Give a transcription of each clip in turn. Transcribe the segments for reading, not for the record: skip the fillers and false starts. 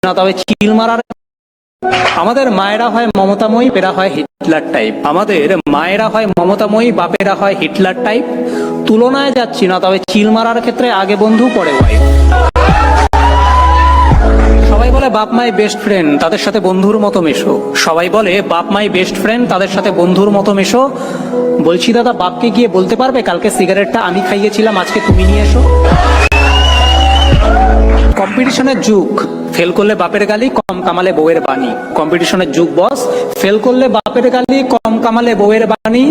না, তবে চিল মারার আমাদের মায়েরা হয় মমতাময়ী, পেরা হয় হিটলার টাইপ। আমাদের মায়েরা হয় মমতাময়ী, বাপেরা হয় হিটলার টাইপ। তুলনায় যাচ্ছি না, তবে চিল মারার ক্ষেত্রে আগে বন্ধু পরে ওয়াইফ। সবাই বলে বাপ মাই বেস্ট ফ্রেন্ড, তাদের সাথে বন্ধুর মতো মেশো। সবাই বলে বাপ মাই বেস্ট ফ্রেন্ড, তাদের সাথে বন্ধুর মতো মেশো। বলছি দাদা, বাপকে গিয়ে বলতে পারবে কালকে সিগারেটটা আমি খাইয়েছিলাম, আজকে তুমি নিয়ে এসো। কম্পিটিশনের যুগ, ফেল করলে বাপের গালি, কম কামালে বউয়ের বাণী। কম্পিটিশনের যুগ বস, ফেল করলে বাপের গালি, কম কামালে বউয়ের বাণী।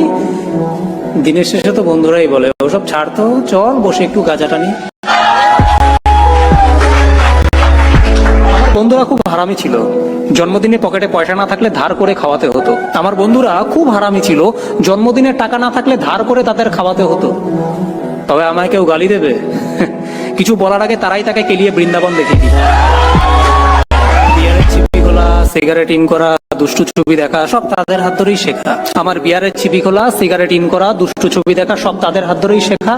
দিনের শেষে তো বন্ধুরাই বলে ওসব ছাড় তো, চল বসে একটু গাঁজা টানি। বন্ধুরা খুব হারামি ছিল, জন্মদিনে পকেটে পয়সা না থাকলে ধার করে খাওয়াতে হতো। আমার বন্ধুরা খুব হারামি ছিল, জন্মদিনে টাকা না থাকলে ধার করে তাদের খাওয়াতে হতো। তবে আমায় কেউ গালি দেবে, কিছু বলার আগে তারাই তাকে কেলিয়ে বৃন্দাবন দেখিয়ে দিত। বিয়ারের ছিপি খোলা, সিগারেট ইন করা, দুষ্টু ছবি দেখা, সব তাদের হাত ধরেই শেখা। আমার বিয়ারের ছিপি খোলা, সিগারেট ইন করা, দুষ্টু ছবি দেখা, সব তাদের হাত ধরেই শেখা।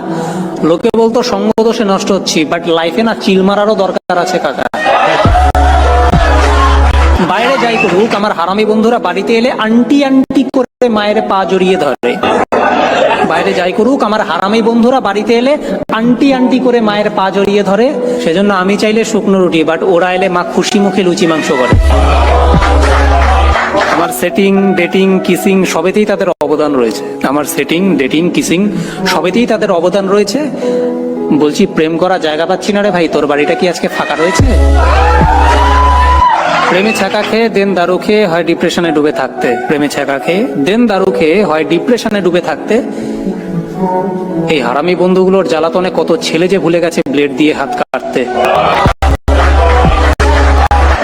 লোকে বলতো সঙ্গ দোষে নষ্ট হচ্ছি, বাট লাইফে না চিল মারারও দরকার আছে কাকা। বাইরে যাই করুক, আমার হারামি বন্ধুরা বাড়িতে এলে আন্টি আন্টি করে মায়ের পা জড়িয়ে ধরে। বাইরে যাই করুক, আমার হারামি বন্ধুরা বাড়িতে এলে আন্টি আন্টি করে মায়ের পা জড়িয়ে ধরে। সেজন্য আমি চাইলে শুকনো রুটি, বাট ওরা এলে মা খুশি মুখে লুচি মাংস করে। আমার সেটিং, ডেটিং, কিসিং সবেতেই তাদের অবদান রয়েছে। আমার সেটিং, ডেটিং, কিসিং সবেতেই তাদের অবদান রয়েছে। বলছি, প্রেম করা জায়গা পাচ্ছি না রে ভাই, তোর বাড়িটা কি আজকে ফাঁকা রয়েছে? প্রেমে ছ্যাঁকা খেয়ে দেন দারু খেয়ে হয় ডিপ্রেশনে ডুবে থাকতে। প্রেমে ছ্যাঁকা খেয়ে দেন দারু খেয়ে হয় ডিপ্রেশনে ডুবে থাকতে। এই হারামি বন্ধুগুলোর জ্বালাতনে কত ছেলে যে ভুলে গেছে ব্লেড দিয়ে হাত কাটতে।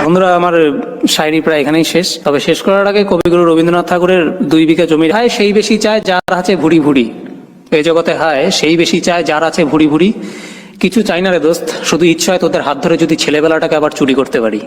বন্ধুরা, আমার শায়রি প্রায় এখানেই শেষ। তবে শেষ করার আগে কবিগুরু রবীন্দ্রনাথ ঠাকুরের 2 বিঘা জমি হায় সেই বেশি চায় যার আছে ভুড়ি ভুড়ি। এই জগতে হায় সেই বেশি চায় যার আছে ভুড়ি ভুড়ি। কিছু চাই না রে দোস্ত, শুধু ইচ্ছা হয় তোদের হাত ধরে যদি ছেলেবেলাটাকে আবার চুরি করতে পারি।